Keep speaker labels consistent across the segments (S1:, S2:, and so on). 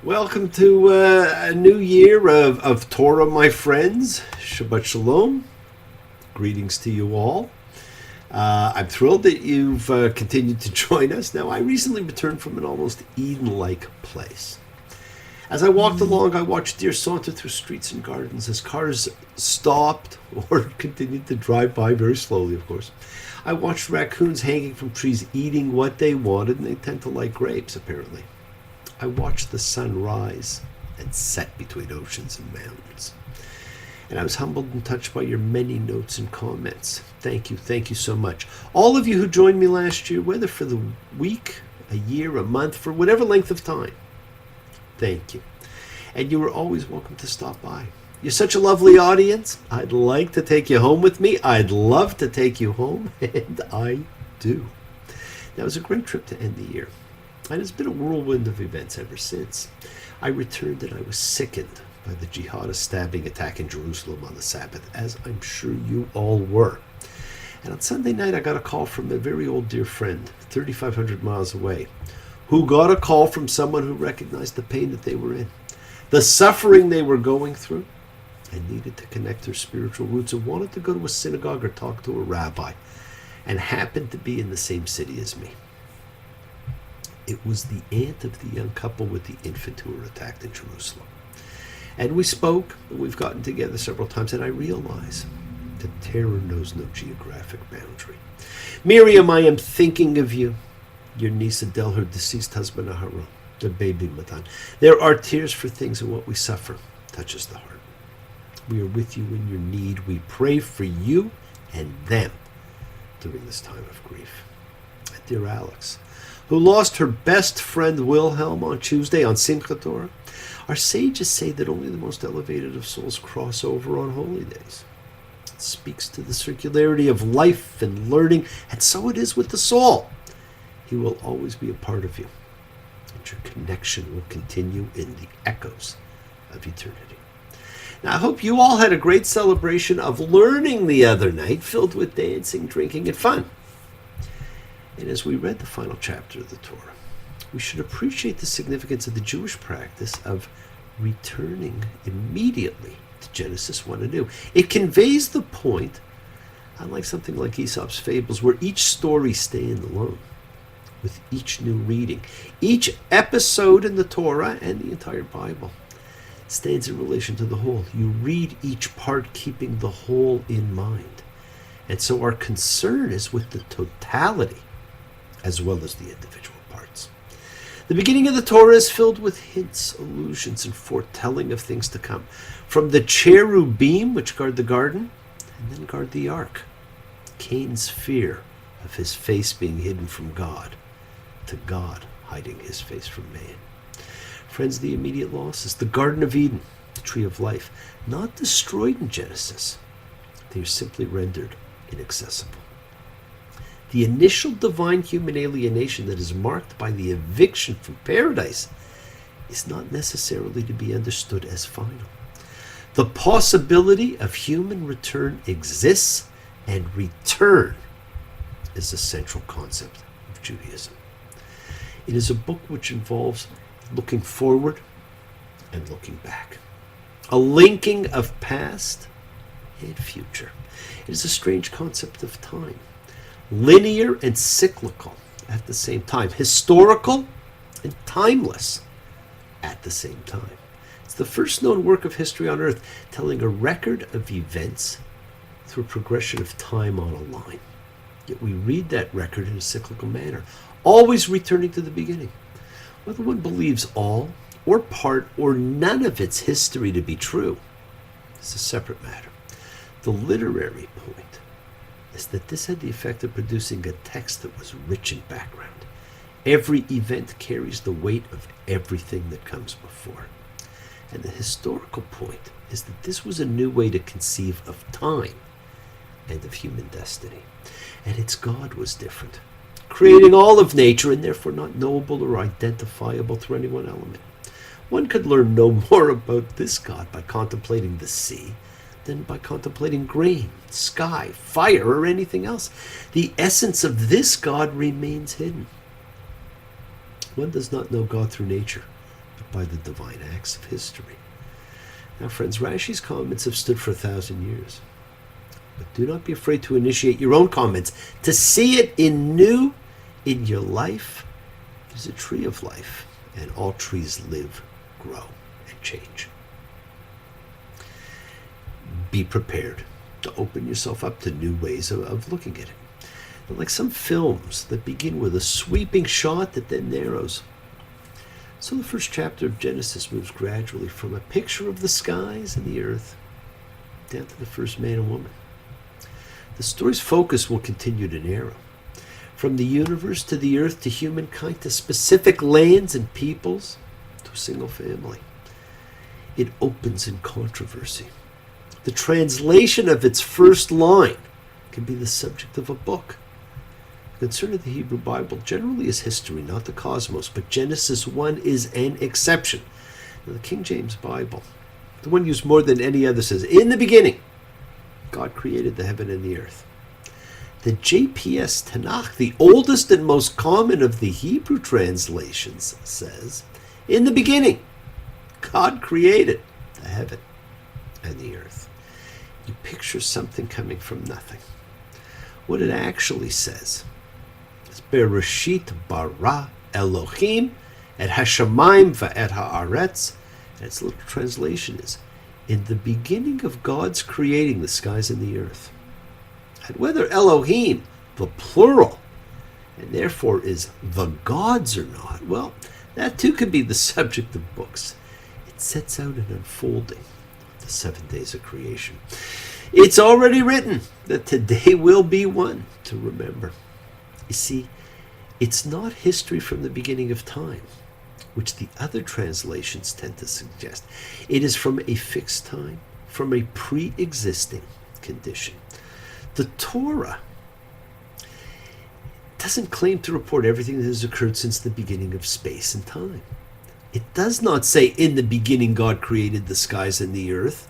S1: Welcome to a new year of Torah, my friends. Shabbat Shalom. Greetings to you all. I'm thrilled that you've continued to join us. Now, I recently returned from an almost Eden-like place. As I walked along, I watched deer saunter through streets and gardens as cars stopped or continued to drive by very slowly, of course. I watched raccoons hanging from trees eating what they wanted, and they tend to like grapes, apparently. I watched the sun rise and set between oceans and mountains. And I was humbled and touched by your many notes and comments. Thank you so much. All of you who joined me last year, whether for the week, a year, a month, for whatever length of time, thank you. And you are always welcome to stop by. You're such a lovely audience. I'd like to take you home with me. I'd love to take you home, and I do. That was a great trip to end the year. And it's been a whirlwind of events ever since. I returned and I was sickened by the jihadist stabbing attack in Jerusalem on the Sabbath, as I'm sure you all were. And on Sunday night, I got a call from a very old dear friend, 3,500 miles away, who got a call from someone who recognized the pain that they were in, the suffering they were going through, and needed to connect their spiritual roots and wanted to go to a synagogue or talk to a rabbi, and happened to be in the same city as me. It was the aunt of the young couple with the infant who were attacked in Jerusalem. And we spoke, we've gotten together several times, and I realize that terror knows no geographic boundary. Miriam, I am thinking of you, your niece Adele, her deceased husband Aharon, their baby Matan. There are tears for things, and what we suffer touches the heart. We are with you in your need. We pray for you and them during this time of grief. And dear Alex, who lost her best friend Wilhelm on Tuesday on Simchat Torah. Our sages say that only the most elevated of souls cross over on holy days. It speaks to the circularity of life and learning, and so it is with the soul. He will always be a part of you, and your connection will continue in the echoes of eternity. Now, I hope you all had a great celebration of learning the other night, filled with dancing, drinking, and fun. And as we read the final chapter of the Torah, we should appreciate the significance of the Jewish practice of returning immediately to Genesis 1 anew. It conveys the point, unlike something like Aesop's fables, where each story stands alone, with each new reading. Each episode in the Torah and the entire Bible stands in relation to the whole. You read each part keeping the whole in mind. And so our concern is with the totality as well as the individual parts. The beginning of the Torah is filled with hints, allusions, and foretelling of things to come. From the cherubim, which guard the garden, and then guard the ark. Cain's fear of his face being hidden from God, to God hiding his face from man. Friends, the immediate losses. The Garden of Eden, the tree of life, not destroyed in Genesis. They are simply rendered inaccessible. The initial divine human alienation that is marked by the eviction from paradise is not necessarily to be understood as final. The possibility of human return exists, and return is a central concept of Judaism. It is a book which involves looking forward and looking back, a linking of past and future. It is a strange concept of time. Linear and cyclical at the same time, historical and timeless at the same time. It's the first known work of history on earth telling a record of events through a progression of time on a line. Yet we read that record in a cyclical manner, always returning to the beginning. Whether one believes all or part or none of its history to be true is a separate matter. The literary point is that this had the effect of producing a text that was rich in background. Every event carries the weight of everything that comes before. And the historical point is that this was a new way to conceive of time and of human destiny. And its God was different, creating all of nature and therefore not knowable or identifiable through any one element. One could learn no more about this God by contemplating the sea than by contemplating grain, sky, fire, or anything else. The essence of this God remains hidden. One does not know God through nature, but by the divine acts of history. Now, friends, Rashi's comments have stood for 1,000 years. But do not be afraid to initiate your own comments. To see it in new in your life is a tree of life, and all trees live, grow, and change. Be prepared to open yourself up to new ways of looking at it. And like some films that begin with a sweeping shot that then narrows. So the first chapter of Genesis moves gradually from a picture of the skies and the earth down to the first man and woman. The story's focus will continue to narrow. From the universe to the earth to humankind to specific lands and peoples to a single family. It opens in controversy. The translation of its first line can be the subject of a book. The concern of the Hebrew Bible generally is history, not the cosmos, but Genesis 1 is an exception. Now, the King James Bible, the one used more than any other, says, "In the beginning, God created the heaven and the earth." The JPS Tanakh, the oldest and most common of the Hebrew translations, says, "In the beginning, God created the heaven and the earth." You picture something coming from nothing. What it actually says is, "Bereshit bara Elohim et hashamayim va'et haaretz." And its little translation is, "In the beginning of God's creating the skies and the earth." And whether Elohim, the plural, and therefore is the gods or not, well, that too could be the subject of books. It sets out an unfolding of the 7 days of creation. It's already written that today will be one to remember. You see, it's not history from the beginning of time, which the other translations tend to suggest. It is from a fixed time, from a pre-existing condition. The Torah doesn't claim to report everything that has occurred since the beginning of space and time. It does not say, "In the beginning God created the skies and the earth."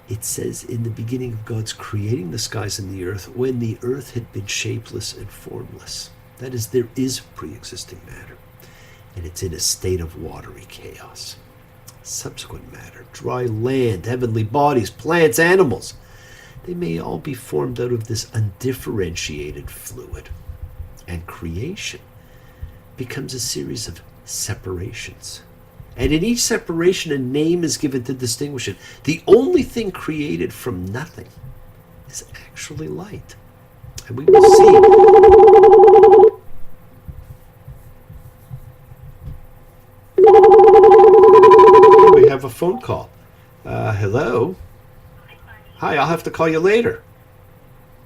S1: It says, "In the beginning of God's creating the skies and the earth, when the earth had been shapeless and formless." That is, there is pre-existing matter, and it's in a state of watery chaos. Subsequent matter, dry land, heavenly bodies, plants, animals, they may all be formed out of this undifferentiated fluid. And creation becomes a series of separations. And in each separation, a name is given to distinguish it. The only thing created from nothing is actually light. And we will see. We have a phone call. Hello? Hi, I'll have to call you later.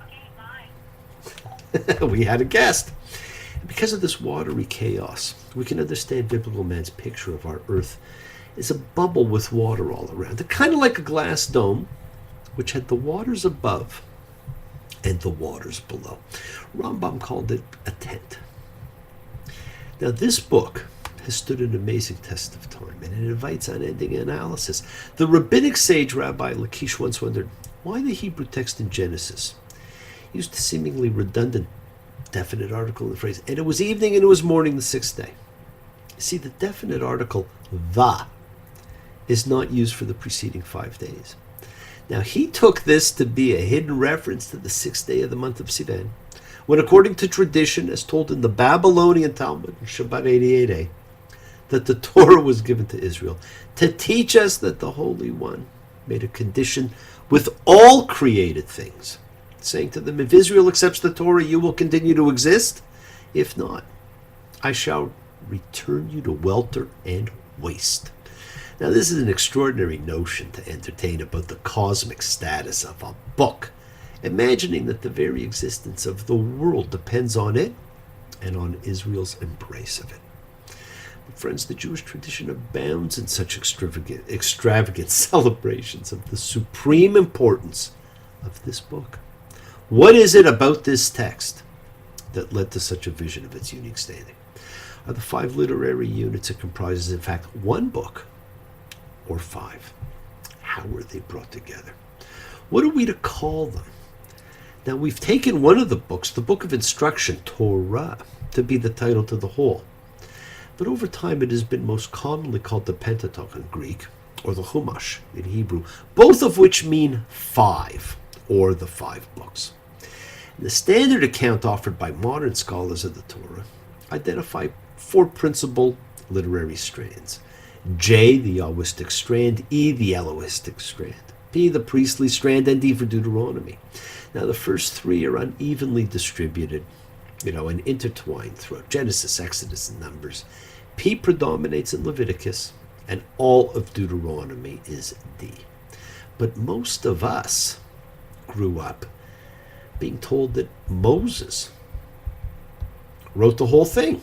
S1: Okay, bye. We had a guest. Because of this watery chaos, we can understand biblical man's picture of our earth as a bubble with water all around it, kind of like a glass dome, which had the waters above and the waters below. Rambam called it a tent. Now, this book has stood an amazing test of time, and it invites unending analysis. The rabbinic sage Rabbi Lakish once wondered why the Hebrew text in Genesis used a seemingly redundant definite article in the phrase, "And it was evening and it was morning the sixth day." See, the definite article, "the," is not used for the preceding 5 days. Now, he took this to be a hidden reference to the 6th day of the month of Sivan, when according to tradition, as told in the Babylonian Talmud, Shabbat 88a, that the Torah was given to Israel to teach us that the Holy One made a condition with all created things, saying to them, "If Israel accepts the Torah, you will continue to exist. If not, I shall return you to welter and waste." Now, this is an extraordinary notion to entertain about the cosmic status of a book, imagining that the very existence of the world depends on it and on Israel's embrace of it. But friends, the Jewish tradition abounds in such extravagant celebrations of the supreme importance of this book. What is it about this text that led to such a vision of its unique standing? Are the 5 literary units it comprises, in fact, one book or 5? How were they brought together? What are we to call them? Now, we've taken one of the books, the book of instruction, Torah, to be the title to the whole. But over time it has been most commonly called the Pentateuch in Greek, or the Chumash in Hebrew, both of which mean five, or the five books. And the standard account offered by modern scholars of the Torah identify four principal literary strands. J, the Yahwistic strand, E, the Elohistic strand, P, the priestly strand, and D for Deuteronomy. Now, the first three are unevenly distributed, and intertwined throughout Genesis, Exodus, and Numbers. P predominates in Leviticus, and all of Deuteronomy is D. But most of us grew up being told that Moses wrote the whole thing.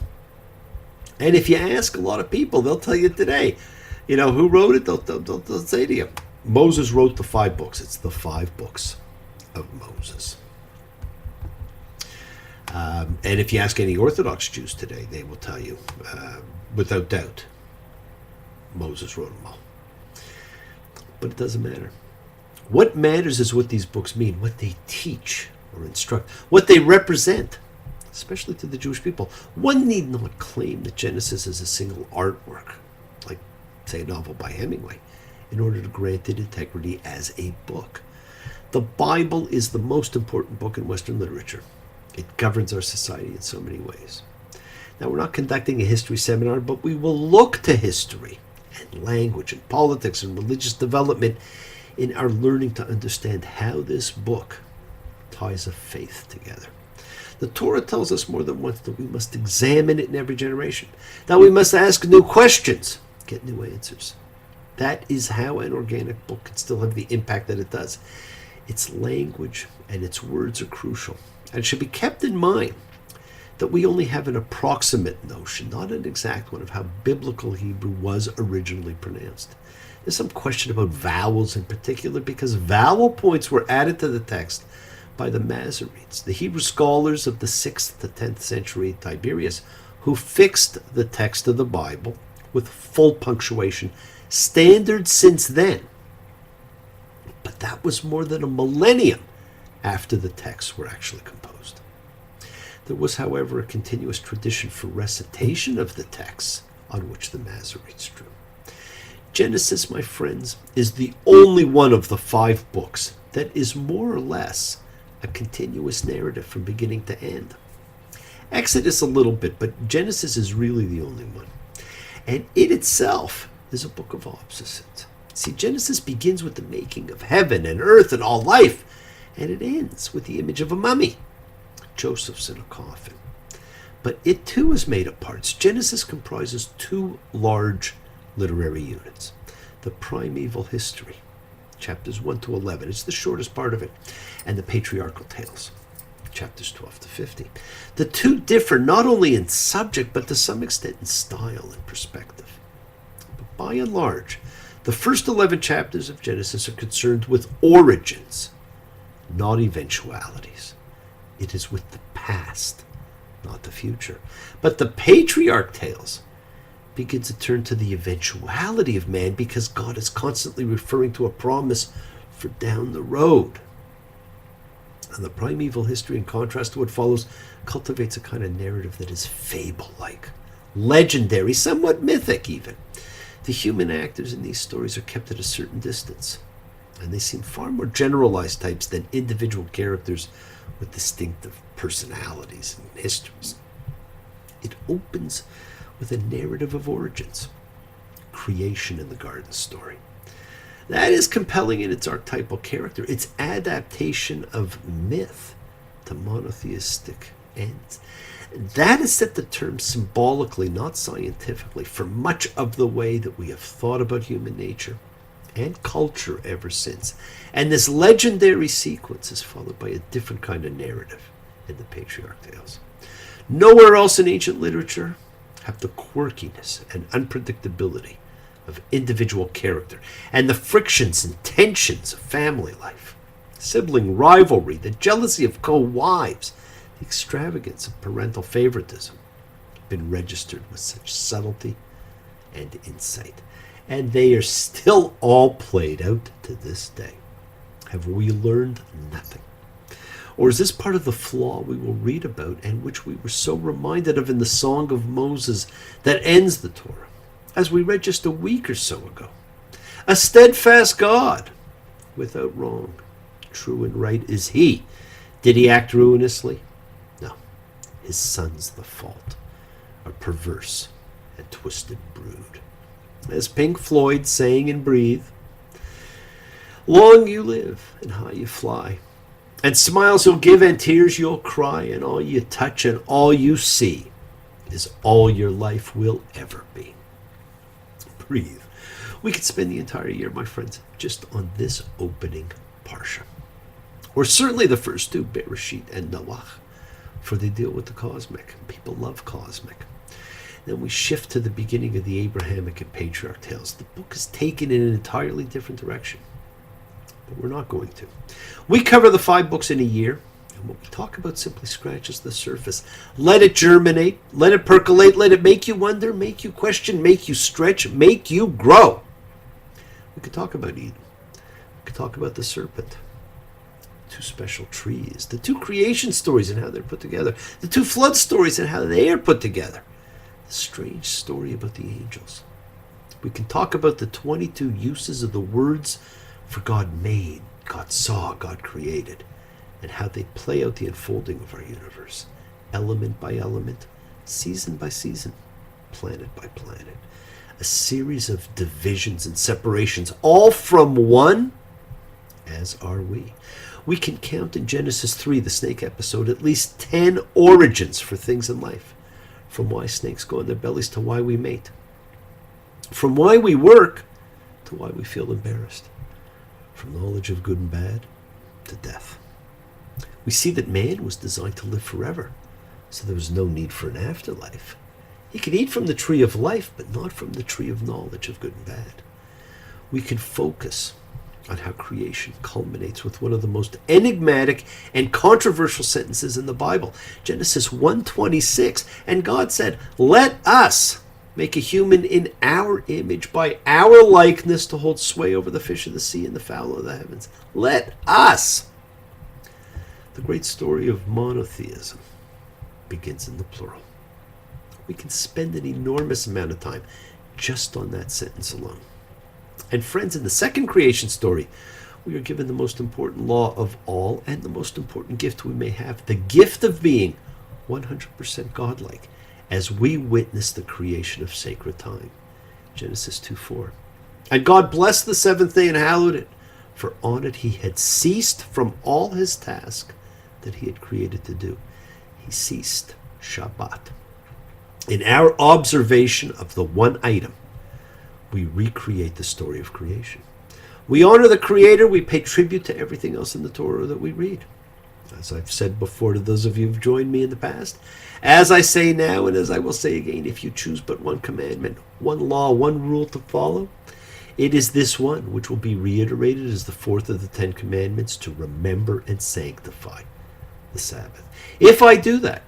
S1: And if you ask a lot of people, they'll tell you today, who wrote it? They'll say to you, Moses wrote the five books. It's the five books of Moses. And if you ask any Orthodox Jews today, they will tell you, without doubt, Moses wrote them all. But it doesn't matter. What matters is what these books mean, what they teach or instruct, what they represent, especially to the Jewish people. One need not claim that Genesis is a single artwork, like, say, a novel by Hemingway, in order to grant it integrity as a book. The Bible is the most important book in Western literature. It governs our society in so many ways. Now, we're not conducting a history seminar, but we will look to history and language and politics and religious development in our learning to understand how this book ties a faith together. The Torah tells us more than once that we must examine it in every generation, that we must ask new questions, get new answers. That is how an organic book can still have the impact that it does. Its language and its words are crucial, and should be kept in mind that we only have an approximate notion, not an exact one, of how biblical Hebrew was originally pronounced. There's some question about vowels in particular, because vowel points were added to the text by the Masoretes, the Hebrew scholars of the 6th to 10th century Tiberius, who fixed the text of the Bible with full punctuation, standard since then. But that was more than a millennium after the texts were actually composed. There was, however, a continuous tradition for recitation of the texts on which the Masoretes drew. Genesis, my friends, is the only one of the five books that is more or less a continuous narrative from beginning to end. Exodus a little bit, but Genesis is really the only one. And it itself is a book of opposites. See, Genesis begins with the making of heaven and earth and all life, and it ends with the image of a mummy, Joseph's in a coffin. But it too is made of parts. Genesis comprises two large literary units. The primeval history, chapters 1 to 11. It's the shortest part of it. And the patriarchal tales, chapters 12 to 50. The two differ not only in subject, but to some extent in style and perspective. But by and large, the first 11 chapters of Genesis are concerned with origins, not eventualities. It is with the past, not the future. But the patriarch tales begin to turn to the eventuality of man, because God is constantly referring to a promise for down the road. And the primeval history, in contrast to what follows, cultivates a kind of narrative that is fable-like, legendary, somewhat mythic even. The human actors in these stories are kept at a certain distance, and they seem far more generalized types than individual characters with distinctive personalities and histories. It opens with a narrative of origins, creation in the garden story. That is compelling in its archetypal character, its adaptation of myth to monotheistic ends. That has set the term symbolically, not scientifically, for much of the way that we have thought about human nature and culture ever since. And this legendary sequence is followed by a different kind of narrative in the patriarch tales. Nowhere else in ancient literature have the quirkiness and unpredictability of individual character and the frictions and tensions of family life, sibling rivalry, the jealousy of co-wives, the extravagance of parental favoritism been registered with such subtlety and insight. And they are still all played out to this day. Have we learned nothing? Or is this part of the flaw we will read about and which we were so reminded of in the Song of Moses that ends the Torah, as we read just a week or so ago? A steadfast God, without wrong, true and right is he. Did he act ruinously? No. His son's the fault, a perverse and twisted brood. As Pink Floyd sang and breathed, long you live and high you fly, and smiles you'll give and tears you'll cry, and all you touch and all you see is all your life will ever be. Breathe. We could spend the entire year, my friends, just on this opening parsha. Or certainly the first two, Bereshit and Noach, for they deal with the cosmic. People love cosmic. Then we shift to the beginning of the Abrahamic and patriarch tales. The book is taken in an entirely different direction. But we're not going to. We cover the 5 books in a year, and what we talk about simply scratches the surface. Let it germinate, let it percolate, let it make you wonder, make you question, make you stretch, make you grow. We could talk about Eden. We could talk about the serpent. 2 special trees. The 2 creation stories and how they're put together. The 2 flood stories and how they are put together. The strange story about the angels. We can talk about the 22 uses of the words for God made, God saw, God created, and how they play out the unfolding of our universe, element by element, season by season, planet by planet. A series of divisions and separations, all from one, as are we. We can count in Genesis 3, the snake episode, at least 10 origins for things in life. From why snakes go in their bellies to why we mate. From why we work to why we feel embarrassed. From knowledge of good and bad to death. We see that man was designed to live forever, so there was no need for an afterlife. He could eat from the tree of life, but not from the tree of knowledge of good and bad. We can focus on how creation culminates with one of the most enigmatic and controversial sentences in the Bible. Genesis 1:26, and God said, "Let us make a human in our image, by our likeness, to hold sway over the fish of the sea and the fowl of the heavens." Let us. The great story of monotheism begins in the plural. We can spend an enormous amount of time just on that sentence alone. And friends, in the second creation story, we are given the most important law of all and the most important gift we may have, the gift of being 100% godlike, as we witness the creation of sacred time. Genesis 2:4. And God blessed the 7th day and hallowed it, for on it he had ceased from all his task that he had created to do. He ceased Shabbat. In our observation of the one item, we recreate the story of creation. We honor the Creator, we pay tribute to everything else in the Torah that we read. As I've said before to those of you who've joined me in the past, as I say now and as I will say again, if you choose but one commandment, one law, one rule to follow, it is this one, which will be reiterated as the 4th of the 10 commandments, to remember and sanctify the Sabbath. If I do that,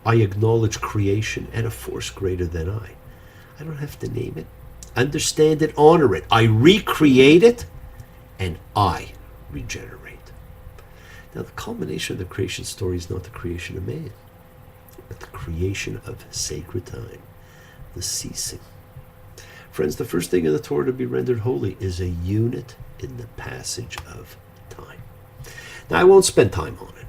S1: I acknowledge creation and a force greater than I. I don't have to name it. Understand it, honor it. I recreate it, and I regenerate. Now, the culmination of the creation story is not the creation of man, but the creation of sacred time, the ceasing. Friends, the first thing in the Torah to be rendered holy is a unit in the passage of time. Now, I won't spend time on it,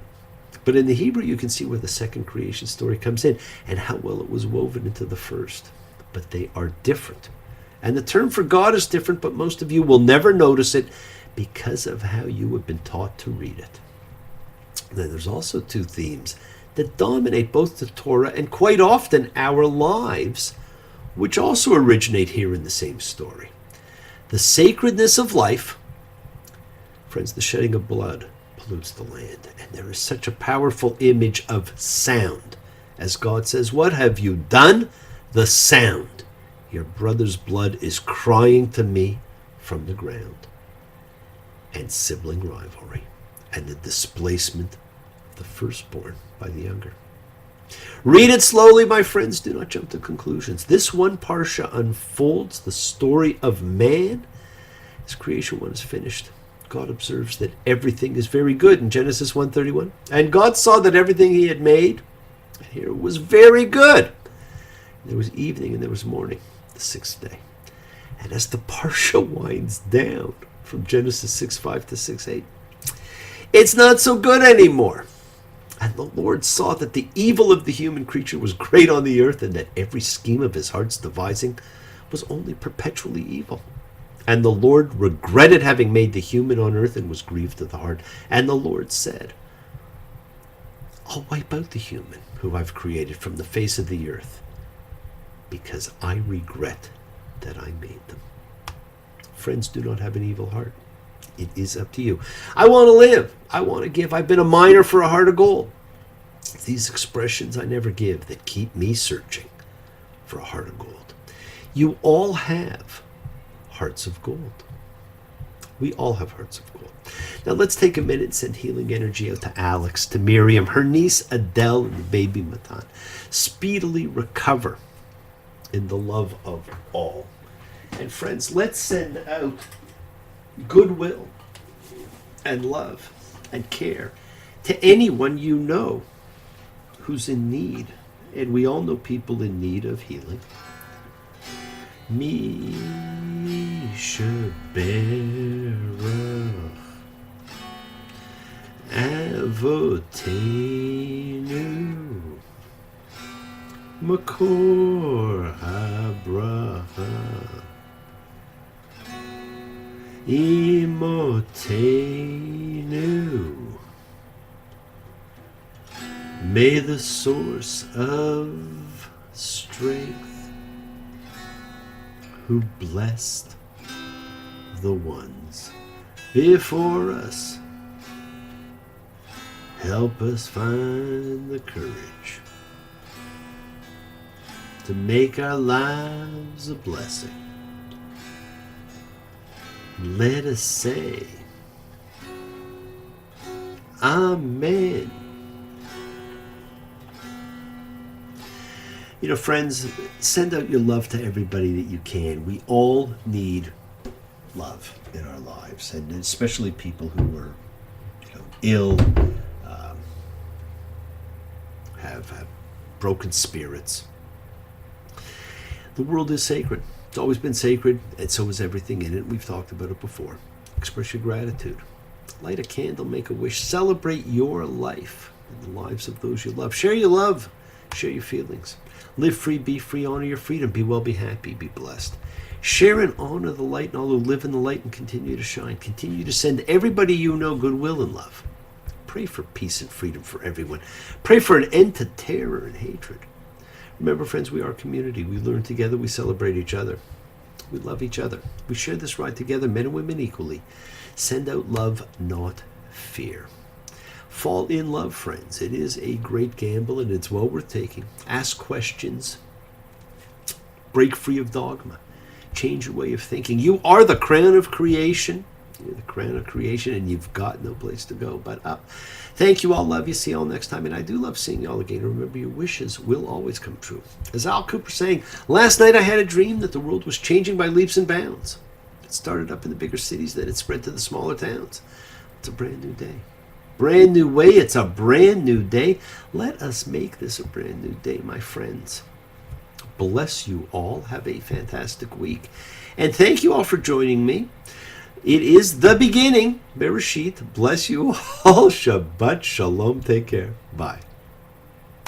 S1: but in the Hebrew you can see where the second creation story comes in and how well it was woven into the first. But they are different. And the term for God is different, but most of you will never notice it because of how you have been taught to read it. Then there's also 2 themes that dominate both the Torah and quite often our lives, which also originate here in the same story. The sacredness of life. Friends, the shedding of blood pollutes the land, and there is such a powerful image of sound. As God says, "What have you done?" The sound. Your brother's blood is crying to me from the ground. And sibling rivalry, and the displacement of the firstborn by the younger. Read it slowly, my friends. Do not jump to conclusions. This one parsha unfolds the story of man. His creation one is finished. God observes that everything is very good in Genesis 1:31. And God saw that everything he had made here was very good. There was evening and there was morning, the sixth day. And as the Parsha winds down from Genesis 6:5 to 6:8, it's not so good anymore. And the Lord saw that the evil of the human creature was great on the earth, and that every scheme of his heart's devising was only perpetually evil. And the Lord regretted having made the human on earth and was grieved to the heart. And the Lord said, I'll wipe out the human who I've created from the face of the earth, because I regret that I made them. Friends, do not have an evil heart. It is up to you. I want to live. I want to give. I've been a miner for a heart of gold. These expressions I never give that keep me searching for a heart of gold. You all have hearts of gold. We all have hearts of gold. Now let's take a minute and send healing energy out to Alex, to Miriam, her niece Adele, and the baby Matan. Speedily recover in the love of all. And friends, let's send out goodwill and love and care to anyone you know who's in need. And we all know people in need of healing. Misha Berach Avotenu Makor HaBracha Imotenu. May the source of strength, who blessed the ones before us, help us find the courage to make our lives a blessing. Let us say, Amen. You know, friends, send out your love to everybody that you can. We all need love in our lives, and especially people who are, ill, have broken spirits. The world is sacred. It's always been sacred, and so is everything in it. We've talked about it before. Express your gratitude. Light a candle, make a wish. Celebrate your life and the lives of those you love. Share your love. Share your feelings. Live free, be free, honor your freedom. Be well, be happy, be blessed. Share and honor the light, and all who live in the light and continue to shine. Continue to send everybody you know goodwill and love. Pray for peace and freedom for everyone. Pray for an end to terror and hatred. Remember, friends, we are a community. We learn together. We celebrate each other. We love each other. We share this ride together, men and women equally. Send out love, not fear. Fall in love, friends. It is a great gamble, and it's well worth taking. Ask questions. Break free of dogma. Change your way of thinking. You are the crown of creation. You're the crown of creation, and you've got no place to go but up. Thank you all. Love you. See you all next time. And I do love seeing you all again. Remember, your wishes will always come true. As Al Cooper saying, last night I had a dream that the world was changing by leaps and bounds. It started up in the bigger cities, then it spread to the smaller towns. It's a brand new day. Brand new way. It's a brand new day. Let us make this a brand new day, my friends. Bless you all. Have a fantastic week. And thank you all for joining me. It is the beginning. Bereshit. Bless you all. Shabbat Shalom. Take care. Bye.